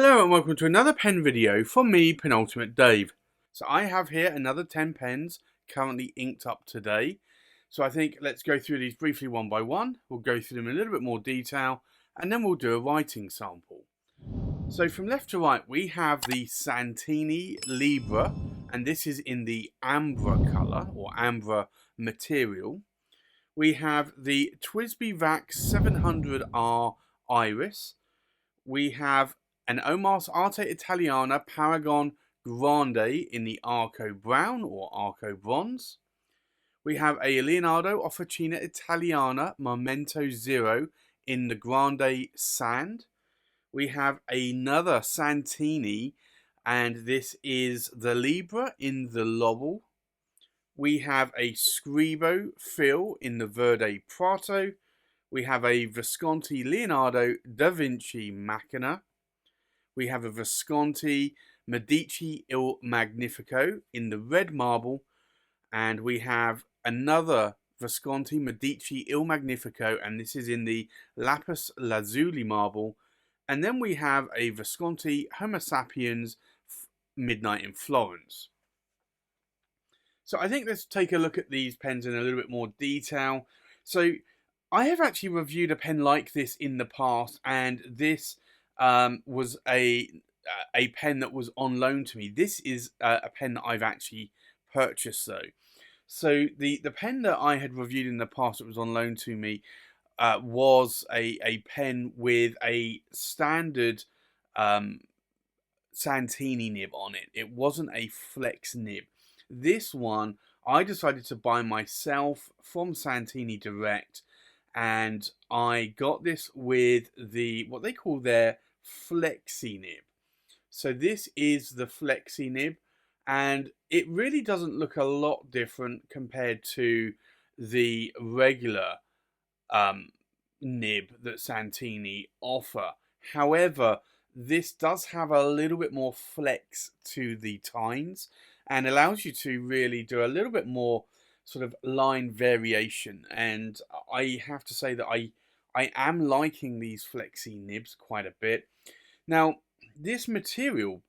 Hello and welcome to another pen video from me, Penultimate Dave. So I have here another 10 pens currently inked up today. So I think let's go through these briefly one by one. We'll go through them in a little bit more detail and then we'll do a writing sample. So from left to right we have the Santini Libra, and this is in the amber colour or amber material. We have the TWSBI VAX 700R Iris. We have an Omar's Arte Italiana Paragon Grande in the Arco Brown or Arco Bronze. We have a Leonardo Officina Italiana Momento Zero in the Grande Sand. We have another Santini, and this is the Libra in the Laurel. We have a Scribo Fill in the Verde Prato. We have a Visconti Leonardo da Vinci Machina. We have a Visconti Medici Il Magnifico in the red marble. And we have another Visconti Medici Il Magnifico, and this is in the lapis lazuli marble. And then we have a Visconti Homo Sapiens Midnight in Florence. So I think let's take a look at these pens in a little bit more detail. So I have actually reviewed a pen like this in the past, and this was a pen that was on loan to me. This is a pen that I've actually purchased though. So the pen that I had reviewed in the past that was on loan to me was a pen with a standard Santini nib on it. It wasn't a flex nib. This one I decided to buy myself from Santini direct, and I got this with the what they call their flexi nib. So this is the flexi nib, and it really doesn't look a lot different compared to the regular nib that Santini offer. However, this does have a little bit more flex to the tines and allows you to really do a little bit more sort of line variation. And I have to say that I am liking these flexi nibs quite a bit. Now, this material,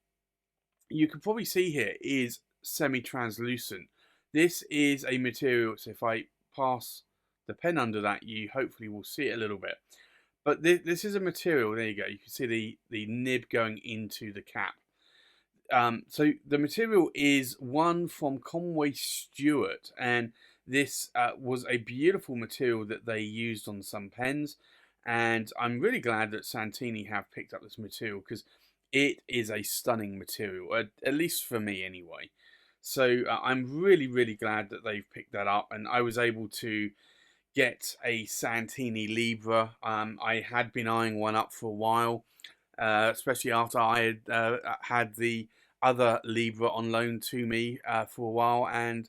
you can probably see here, is semi-translucent. This is a material, so if I pass the pen under that, you hopefully will see it a little bit. But this is a material, there you go, you can see the nib going into the cap. So the material is one from Conway Stewart, and this was a beautiful material that they used on some pens, and I'm really glad that Santini have picked up this material because it is a stunning material, at least for me anyway. So I'm really glad that they've picked that up, and I was able to get a Santini Libra. I had been eyeing one up for a while, especially after I had had the other Libra on loan to me for a while, and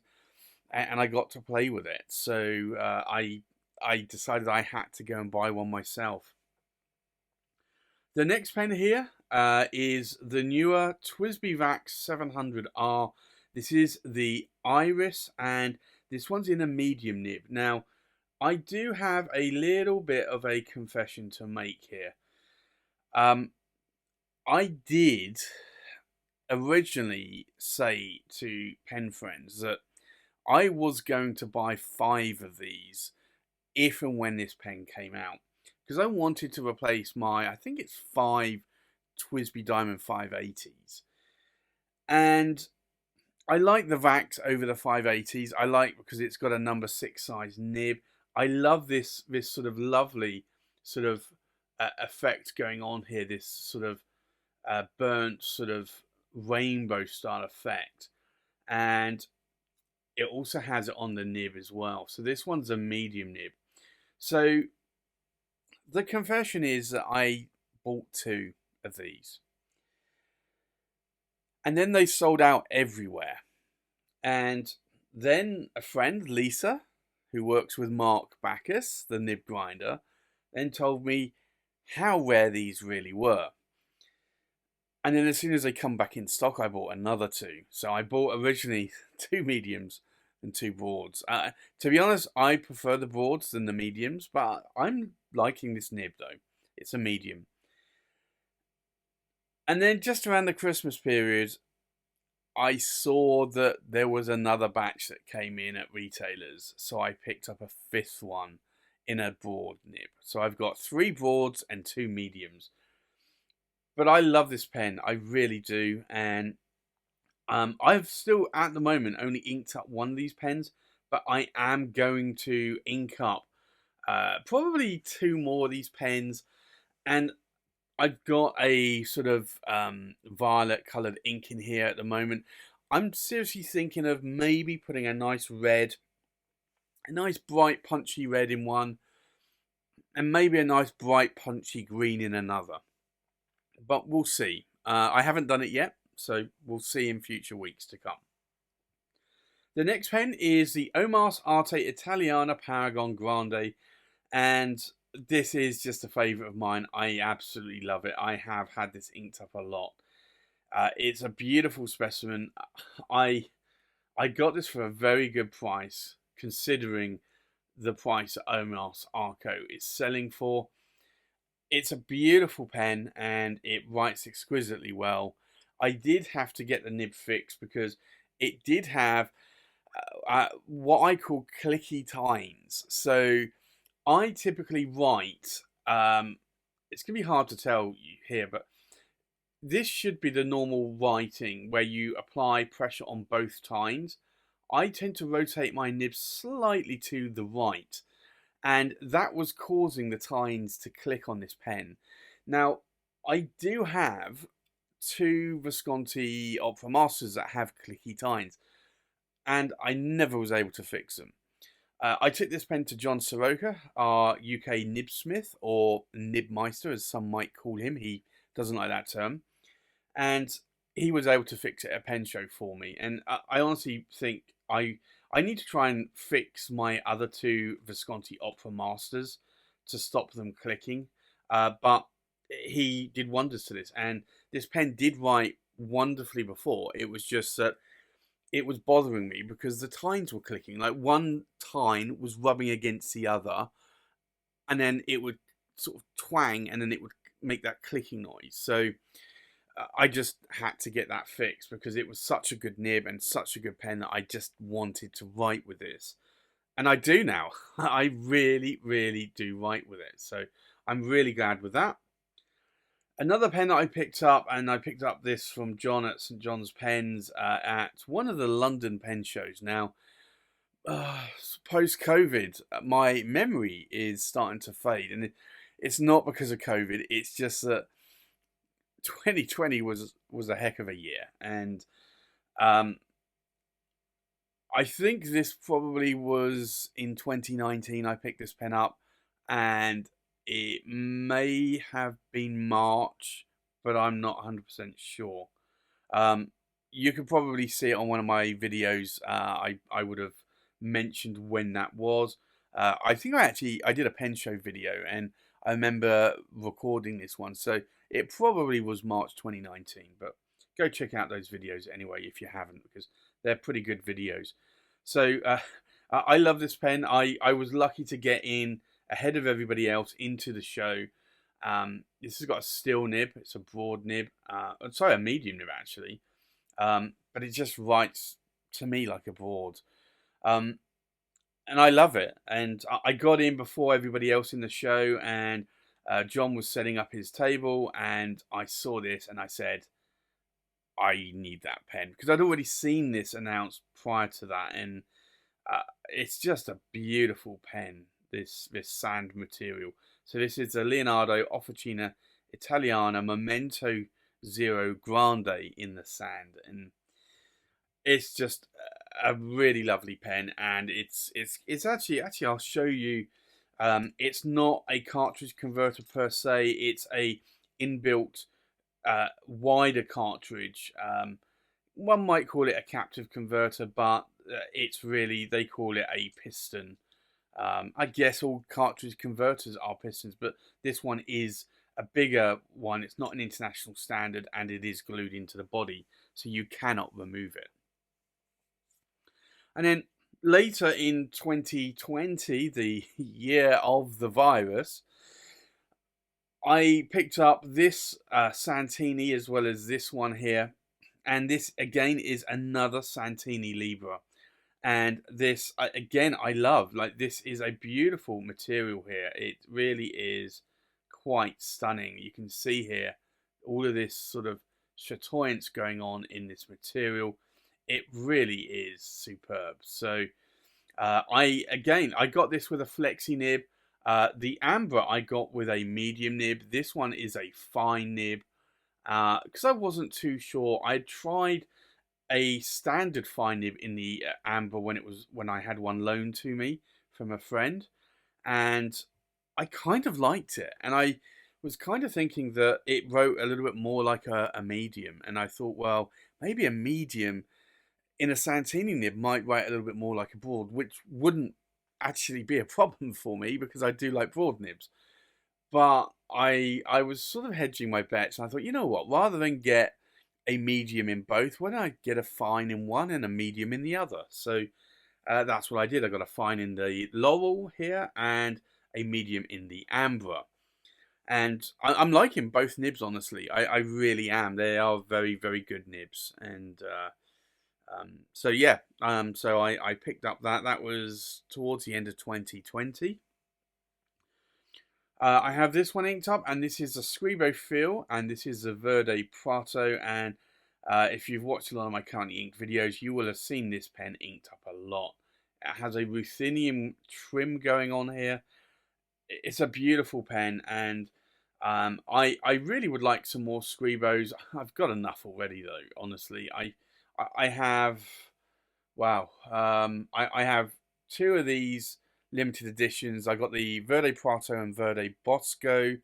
I got to play with it. So I decided I had to go and buy one myself. The next pen here is the newer TWSBI VAX 700R. This is the Iris, and this one's in a medium nib. Now, I do have a little bit of a confession to make here. I did originally say to pen friends that I was going to buy 5 of these if and when this pen came out, because I wanted to replace my, I think it's 5 TWSBI Diamond 580s, and I like the VAX over the 580s. I like because it's got a number 6 size nib. I love this sort of lovely sort of effect going on here, this sort of burnt sort of rainbow style effect, and it also has it on the nib as well. So this one's a medium nib. So the confession is that I bought 2 of these, and then they sold out everywhere. And then a friend, Lisa, who works with Mark Bacchus, the nib grinder, then told me how rare these really were. And then as soon as they come back in stock, I bought another 2. So I bought originally 2 mediums and 2 broads. To be honest, I prefer the broads than the mediums, but I'm liking this nib though. It's a medium. And then just around the Christmas period, I saw that there was another batch that came in at retailers, so I picked up a fifth one in a broad nib. So I've got 3 broads and 2 mediums. But I love this pen, I really do, and I've still at the moment only inked up one of these pens, but I am going to ink up probably 2 more of these pens, and I've got a sort of violet coloured ink in here at the moment. I'm seriously thinking of maybe putting a nice red, a nice bright punchy red in one, and maybe a nice bright punchy green in another. But we'll see. I haven't done it yet, so we'll see in future weeks to come. The next pen is the Omas Arte Italiana Paragon Grande, and this is just a favourite of mine. I absolutely love it. I have had this inked up a lot. It's a beautiful specimen. I got this for a very good price, considering the price that Omas Arco is selling for. It's a beautiful pen and it writes exquisitely well. I did have to get the nib fixed because it did have what I call clicky tines. So I typically write, it's going to be hard to tell you here, but this should be the normal writing where you apply pressure on both tines. I tend to rotate my nib slightly to the right, and that was causing the tines to click on this pen. Now, I do have 2 Visconti Opera Masters that have clicky tines, and I never was able to fix them. I took this pen to John Soroka, our UK nibsmith, or nibmeister as some might call him. He doesn't like that term. And he was able to fix it at a pen show for me. And I honestly think I need to try and fix my other 2 Visconti Opera Masters to stop them clicking. But he did wonders to this. And this pen did write wonderfully before. It was just that it was bothering me because the tines were clicking. Like one tine was rubbing against the other, and then it would sort of twang, and then it would make that clicking noise. So I just had to get that fixed because it was such a good nib and such a good pen that I just wanted to write with this. And I do now. I really, really do write with it. So I'm really glad with that. Another pen that I picked up, and I picked up this from John at St John's Pens at one of the London pen shows. Now, post-COVID, my memory is starting to fade, and it's not because of COVID. It's just that 2020 was a heck of a year, and I think this probably was in 2019 I picked this pen up, and it may have been March, but I'm not 100% sure. You could probably see it on one of my videos. I would have mentioned when that was. I think I did a pen show video, and I remember recording this one. So it probably was March 2019, but go check out those videos anyway if you haven't, because they're pretty good videos. So I love this pen. I was lucky to get in ahead of everybody else into the show. This has got a steel nib. It's a broad nib. Sorry, a medium nib actually. But it just writes to me like a broad. And I love it. And I got in before everybody else in the show, and John was setting up his table, and I saw this and I said, I need that pen, because I'd already seen this announced prior to that, and it's just a beautiful pen. This sand material. So this is a Leonardo Officina Italiana Memento Zero Grande in the sand, and it's just a really lovely pen. And it's actually I'll show you. It's not a cartridge converter per se. It's a inbuilt wider cartridge. One might call it a captive converter, but it's really, they call it a piston. I guess all cartridge converters are pistons, but this one is a bigger one. It's not an international standard, and it is glued into the body, so you cannot remove it. And then later in 2020, the year of the virus, I picked up this Santini as well as this one here. And this, again, is another Santini Libra. And this, again, I love. Like, this is a beautiful material here. It really is quite stunning. You can see here all of this sort of chatoyance going on in this material. It really is superb. So I got this with a flexi nib. The amber I got with a medium nib. This one is a fine nib because I wasn't too sure. I tried a standard fine nib in the amber when I had one loaned to me from a friend, and I kind of liked it. And I was kind of thinking that it wrote a little bit more like a medium, and I thought, well, maybe a medium in a Santini nib might write a little bit more like a broad, which wouldn't actually be a problem for me because I do like broad nibs. But I was sort of hedging my bets, and I thought, you know what, rather than get a medium in both, why don't I get a fine in one and a medium in the other? So that's what I did. I got a fine in the laurel here and a medium in the amber. And I'm liking both nibs, honestly. I really am. They are very, very good nibs. And so yeah, so I picked up that. That was towards the end of 2020. I have this one inked up, and this is a Scribo Feel, and this is a Verde Prato. And if you've watched a lot of my currently inked videos, you will have seen this pen inked up a lot. It has a ruthenium trim going on here. It's a beautiful pen, and I really would like some more Scribos. I've got enough already, though. Honestly, I have, wow, I have two of these limited editions. I got the Verde Prato and Verde Bosco,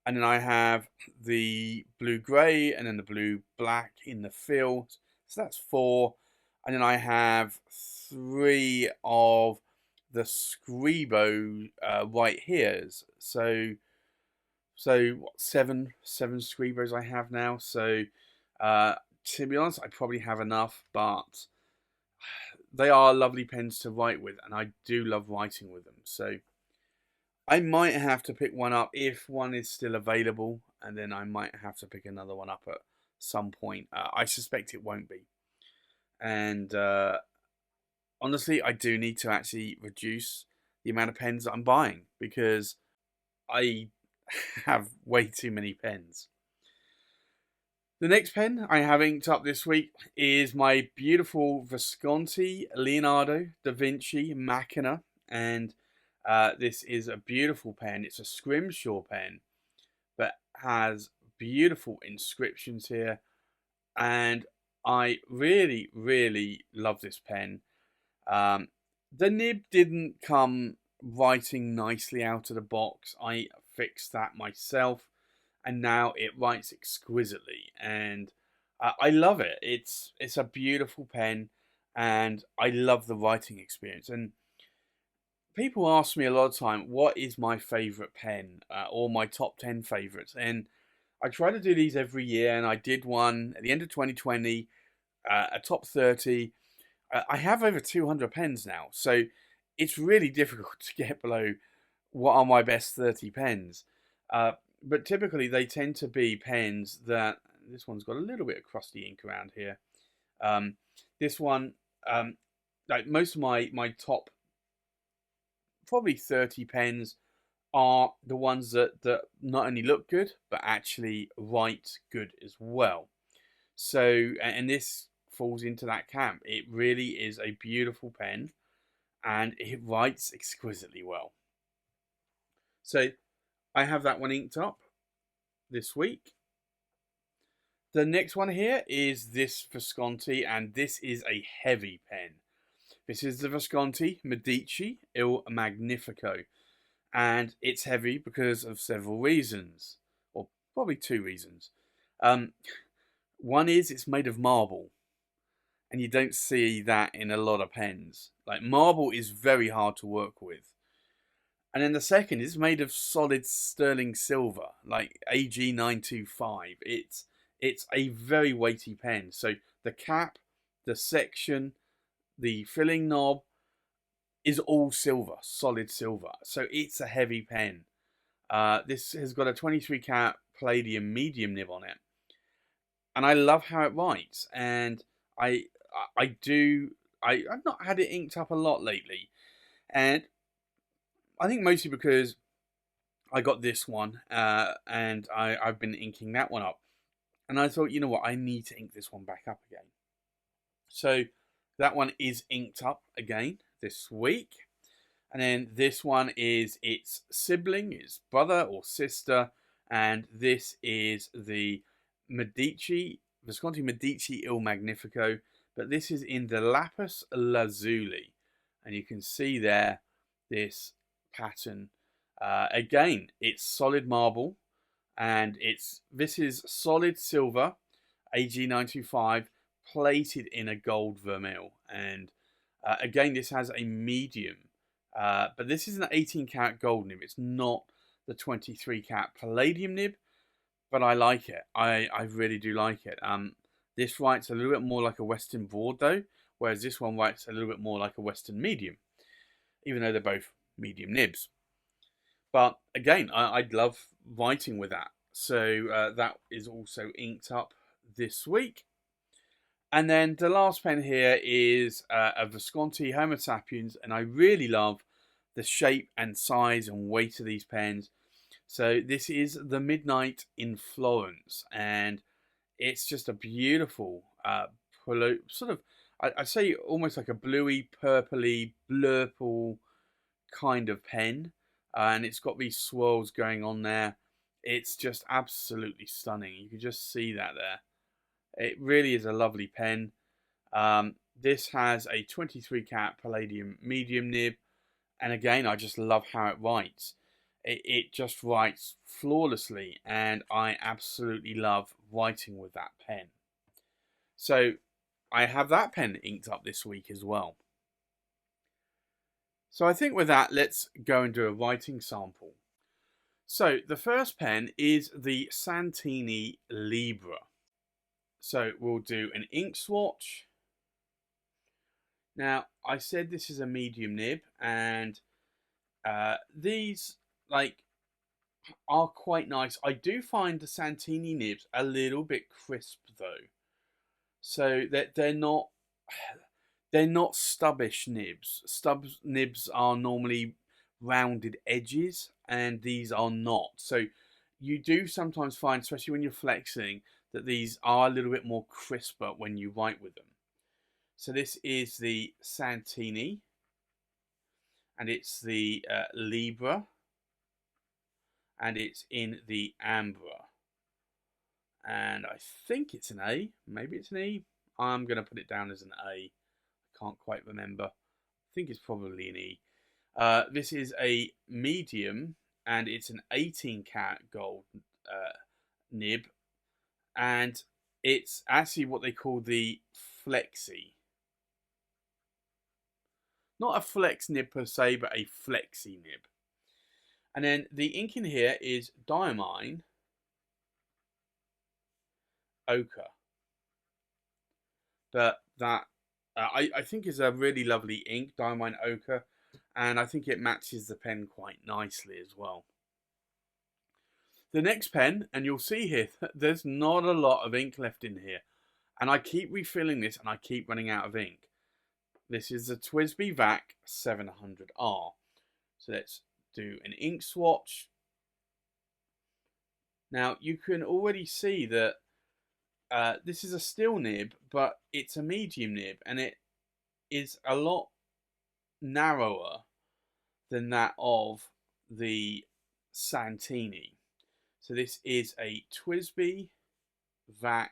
and then I have the blue grey and then the blue black in the field. So that's four, and then I have three of the Scribo right here's. So what, seven Scribos I have now. So to be honest, I probably have enough, but they are lovely pens to write with, and I do love writing with them. So I might have to pick one up if one is still available, and then I might have to pick another one up at some point. I suspect it won't be. And honestly, I do need to actually reduce the amount of pens that I'm buying because I have way too many pens. The next pen I have inked up this week is my beautiful Visconti Leonardo da Vinci Machina, and this is a beautiful pen. It's a scrimshaw pen, but has beautiful inscriptions here, and I really, really love this pen. The nib didn't come writing nicely out of the box. I fixed that myself, and now it writes exquisitely, and I love it. It's a beautiful pen, and I love the writing experience. And people ask me a lot of time, what is my favorite pen or my top 10 favorites? And I try to do these every year, and I did one at the end of 2020, a top 30. I have over 200 pens now, so it's really difficult to get below what are my best 30 pens. But typically they tend to be pens that, this one's got a little bit of crusty ink around here. This one, like most of my top probably 30 pens are the ones that not only look good, but actually write good as well. So, and this falls into that camp. It really is a beautiful pen, and it writes exquisitely well. So I have that one inked up this week. The next one here is this Visconti, and this is a heavy pen. This is the Visconti Medici Il Magnifico, and it's heavy because of several reasons, or probably two reasons. One is it's made of marble, and you don't see that in a lot of pens. Like, marble is very hard to work with. And then the second is made of solid sterling silver, like AG925. It's a very weighty pen. So the cap, the section, the filling knob is all silver, solid silver. So it's a heavy pen. This has got a 23 carat palladium medium nib on it, and I love how it writes. And I I've not had it inked up a lot lately, and I think mostly because I got this one, and I've been inking that one up, and I thought, you know what, I need to ink this one back up again. So that one is inked up again this week. And then this one is its sibling, its brother or sister. And this is the Visconti Medici Il Magnifico. But this is in the lapis lazuli. And you can see there this pattern. Again, it's solid marble. And this is solid silver, AG925, plated in a gold vermeil. And again, this has a medium. But this is an 18 karat gold nib. It's not the 23 karat palladium nib, but I like it. I really do like it. This writes a little bit more like a Western broad though, whereas this one writes a little bit more like a Western medium, even though they're both medium nibs. But again, I'd love writing with that. So that is also inked up this week. And then the last pen here is a Visconti Homo Sapiens, and I really love the shape and size and weight of these pens. So this is the Midnight in Florence, and it's just a beautiful sort of, I'd say almost like a bluey, purpley, blurple kind of pen, and it's got these swirls going on there. It's just absolutely stunning. You can just see that there. It really is a lovely pen. This has a 23 karat palladium medium nib. And again, I just love how it writes. It just writes flawlessly. And I absolutely love writing with that pen. So I have that pen inked up this week as well. So I think with that, let's go and do a writing sample. So the first pen is the Santini Libra. So we'll do an ink swatch. Now, I said this is a medium nib, and these are quite nice. I do find the Santini nibs a little bit crisp though, so that they're not stubbish nibs. Nibs are normally rounded edges, and these are not. So you do sometimes find, especially when you're flexing, that these are a little bit more crisper when you write with them. So this is the Santini, and it's the Libra, and it's in the Ambra. And I think it's an A, maybe it's an E. I'm going to put it down as an A. I can't quite remember. I think it's probably an E. This is a medium, and it's an 18 karat gold nib. And it's actually what they call the flexi. Not a flex nib per se, but a flexi nib. And then the ink in here is diamine ochre. But that I think is a really lovely ink, diamine ochre, and I think it matches the pen quite nicely as well. The next pen, and you'll see here, there's not a lot of ink left in here. And I keep refilling this, and I keep running out of ink. This is the TWSBI VAC 700R. So let's do an ink swatch. Now, you can already see that this is a steel nib, but it's a medium nib, and it is a lot narrower than that of the Santini. So this is a TWSBI VAC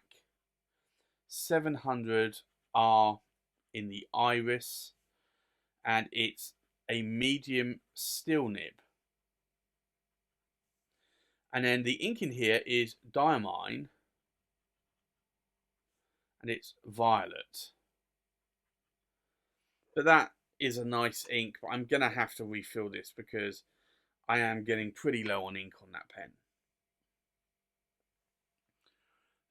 700R in the iris, and it's a medium steel nib. And then the ink in here is diamine, and it's violet. But that is a nice ink, but I'm going to have to refill this because I am getting pretty low on ink on that pen.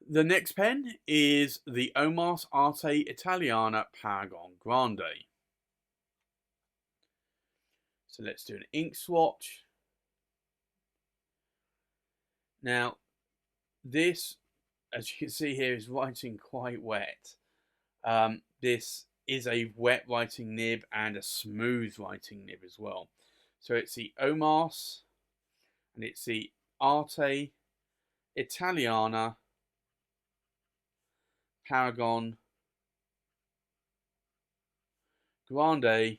The next pen is the Omas Arte Italiana Paragon Grande. So let's do an ink swatch. Now, this, as you can see here, is writing quite wet. This is a wet writing nib and a smooth writing nib as well. So it's the Omas, and it's the Arte Italiana Paragon Grande,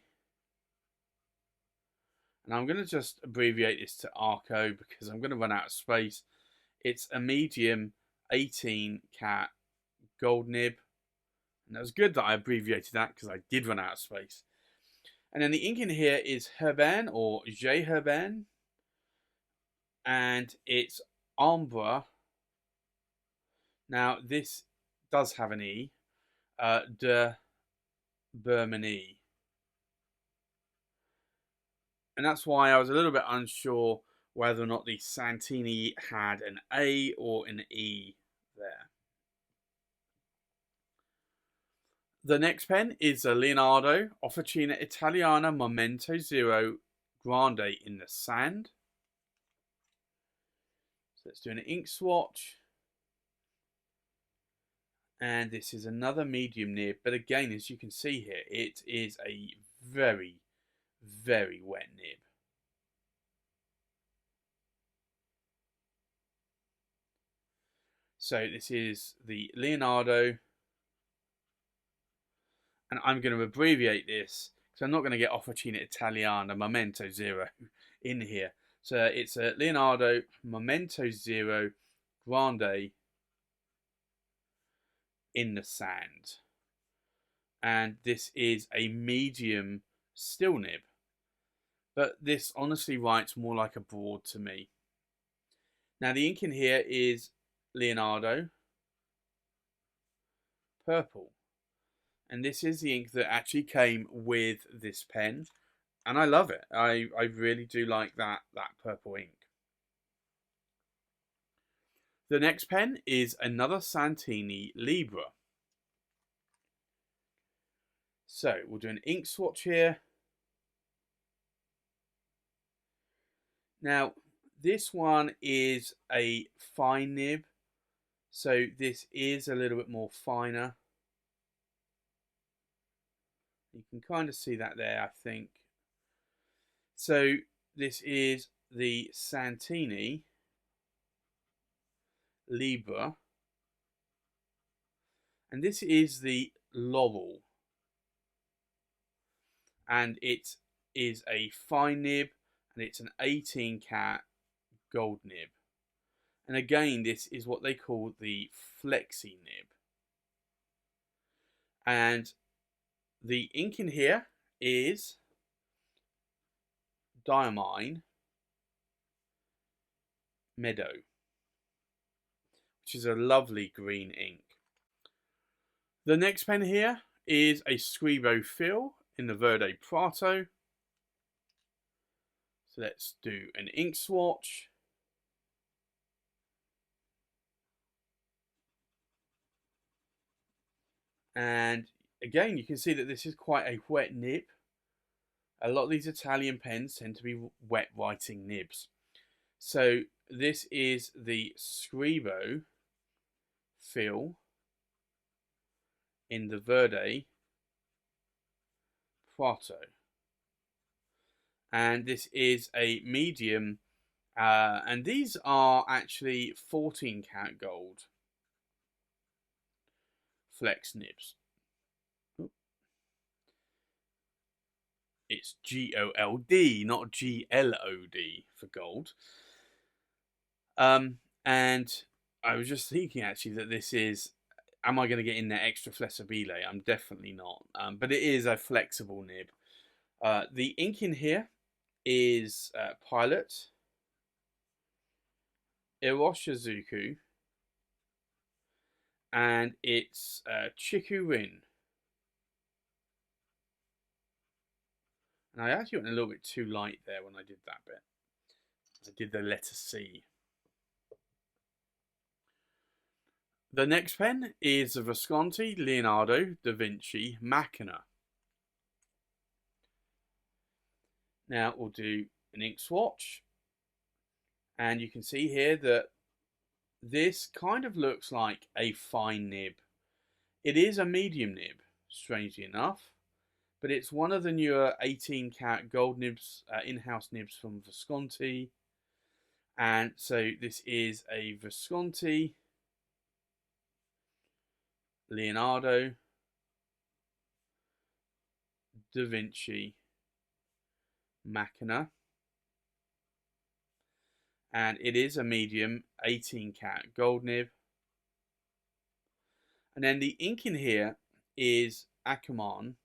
and I'm going to just abbreviate this to Arco because I'm going to run out of space. It's a medium 18 cat gold nib, and that was good that I abbreviated that because I did run out of space. And then the ink in here is Herbin or J. Herbin, and it's Ambre. Now this does have an E, de Bermani. And that's why I was a little bit unsure whether or not the Santini had an A or an E there. The next pen is a Leonardo Officina Italiana Momento Zero Grande in the sand. So let's do an ink swatch. And this is another medium nib, but again, as you can see here, it is a very, very wet nib. So this is the Leonardo, and I'm going to abbreviate this because I'm not going to get Officina Italiana Momento Zero in here. So it's a Leonardo Momento Zero Grande in the sand, and this is a medium still nib, but this honestly writes more like a broad to me. Now the ink in here is Leonardo Purple, and this is the ink that actually came with this pen, and I love it. I really do like that purple ink. The next pen is another Santini Libra. So we'll do an ink swatch here. Now this one is a fine nib, so this is a little bit more finer. You can kind of see that there, I think. So this is the Santini Libra, and this is the Laurel, and it is a fine nib, and it's an 18 cat gold nib. And again, this is what they call the flexi nib. And the ink in here is Diamine Meadow, which is a lovely green ink. The next pen here is a Scribo Fill in the Verde Prato. So let's do an ink swatch. And again, you can see that this is quite a wet nib. A lot of these Italian pens tend to be wet writing nibs. So this is the Scribo Fill in the Verde Prato. And this is a medium, and these are actually 14 karat gold flex nibs. It's GOLD, not GLOD for gold. And I was just thinking actually that this is, am I going to get in there extra flessibile? I'm definitely not. But it is a flexible nib. The ink in here is Pilot, Iroshizuku, and it's Chikurin. And I actually went a little bit too light there when I did that bit. I did the letter C. The next pen is the Visconti Leonardo da Vinci Machina. Now we'll do an ink swatch, and you can see here that this kind of looks like a fine nib. It is a medium nib, strangely enough, but it's one of the newer 18 karat gold nibs, in-house nibs from Visconti. And so this is a Visconti, Leonardo, Da Vinci, Machina, and it is a medium 18 karat gold nib. And then the ink in here is Acumen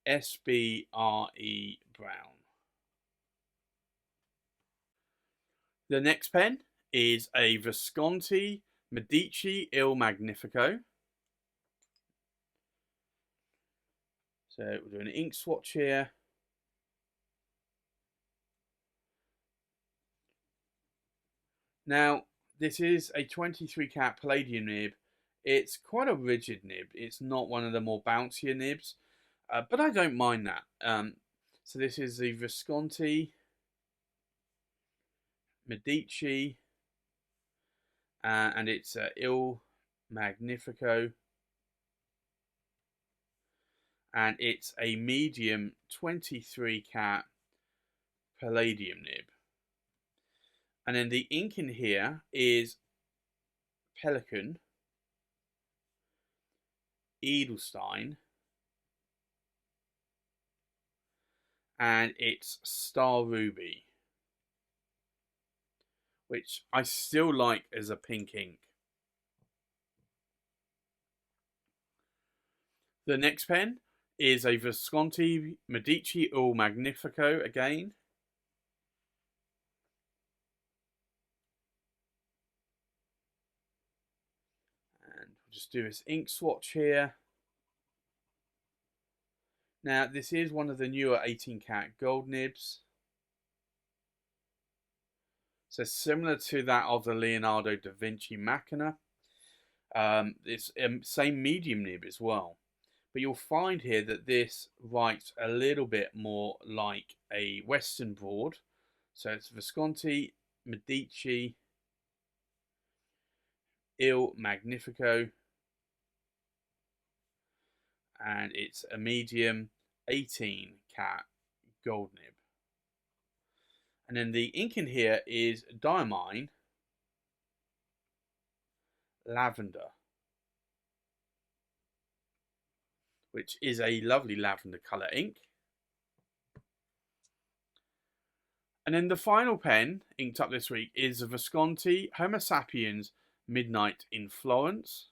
SBRE Brown. The next pen is a Visconti Medici Il Magnifico. So we're doing an ink swatch here. Now, this is a 23 karat palladium nib. It's quite a rigid nib. It's not one of the more bouncier nibs, but I don't mind that. So this is the Visconti Medici, and it's Il Magnifico, and it's a medium 23 karat palladium nib. And then the ink in here is Pelican, Edelstein, and it's Star Ruby, which I still like as a pink ink. The next pen is a Visconti Medici Il Magnifico again. And we'll just do this ink swatch here. Now, this is one of the newer 18 karat gold nibs. So similar to that of the Leonardo da Vinci Machina. It's same medium nib as well. But you'll find here that this writes a little bit more like a Western board. So it's Visconti Medici Il Magnifico, and it's a medium 18 karat gold nib. And then the ink in here is Diamine Lavender, which is a lovely lavender colour ink. And then the final pen inked up this week is a Visconti Homo Sapiens Midnight in Florence.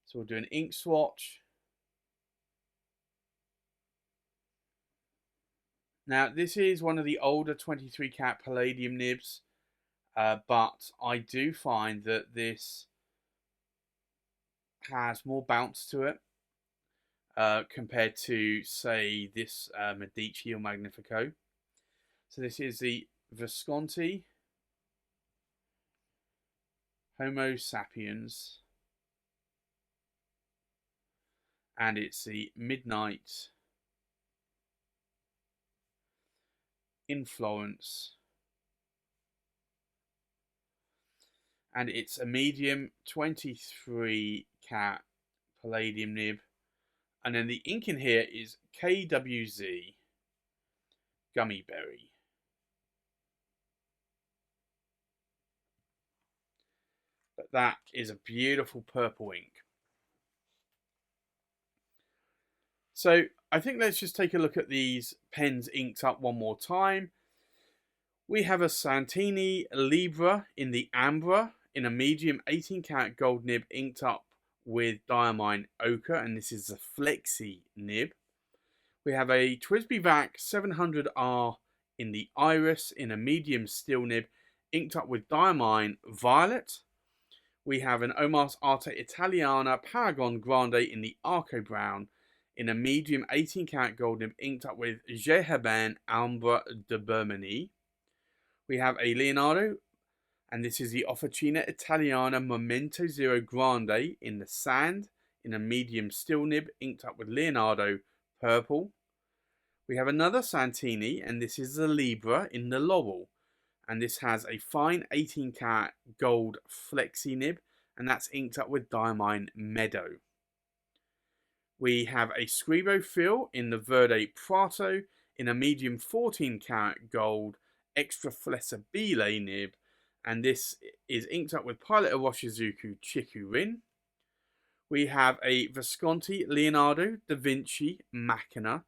So we'll do an ink swatch. Now, this is one of the older 23 karat palladium nibs, but I do find that this has more bounce to it compared to, say, this Medici or Magnifico. So this is the Visconti Homo Sapiens, and it's the Midnight in Florence, and it's a medium 23 karat palladium nib. And then the ink in here is KWZ Gummy Berry. But that is a beautiful purple ink. So I think let's just take a look at these pens inked up one more time. We have a Santini Libra in the Ambra in a medium 18 karat gold nib inked up with Diamine Ochre, and this is the Flexi nib. We have a Twisby Vac 700R in the Iris in a medium steel nib inked up with Diamine Violet. We have an Omas Arte Italiana Paragon Grande in the Arco Brown in a medium 18 karat gold nib inked up with Geheban Ambra de Bermani. We have a Leonardo, and this is the Officina Italiana Momento Zero Grande in the sand in a medium steel nib inked up with Leonardo Purple. We have another Santini, and this is the Libra in the Laurel. And this has a fine 18 karat gold flexi nib, and that's inked up with Diamine Meadow. We have a Scribo fill in the Verde Prato in a medium 14 karat gold extra flesser Bile nib, and this is inked up with Pilot Iroshizuku Chiku Rin. We have a Visconti Leonardo da Vinci Machina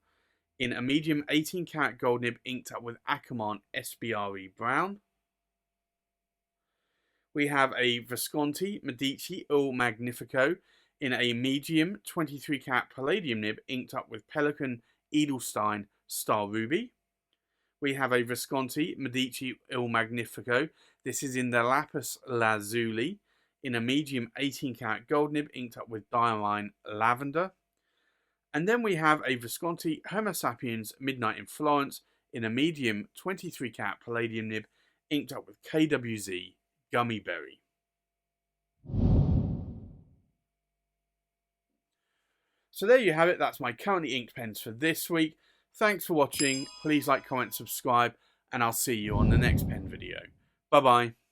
in a medium 18 karat gold nib inked up with Akamon SBRE Brown. We have a Visconti Medici Il Magnifico in a medium 23 karat palladium nib inked up with Pelican Edelstein Star Ruby. We have a Visconti Medici Il Magnifico. This is in the Lapis Lazuli in a medium 18 karat gold nib inked up with Diamine Lavender. And then we have a Visconti Homo Sapiens Midnight in Florence in a medium 23 karat palladium nib inked up with KWZ Gummy Berry. So there you have it. That's my currently inked pens for this week. Thanks for watching. Please like, comment, subscribe, and I'll see you on the next pen video. Bye bye.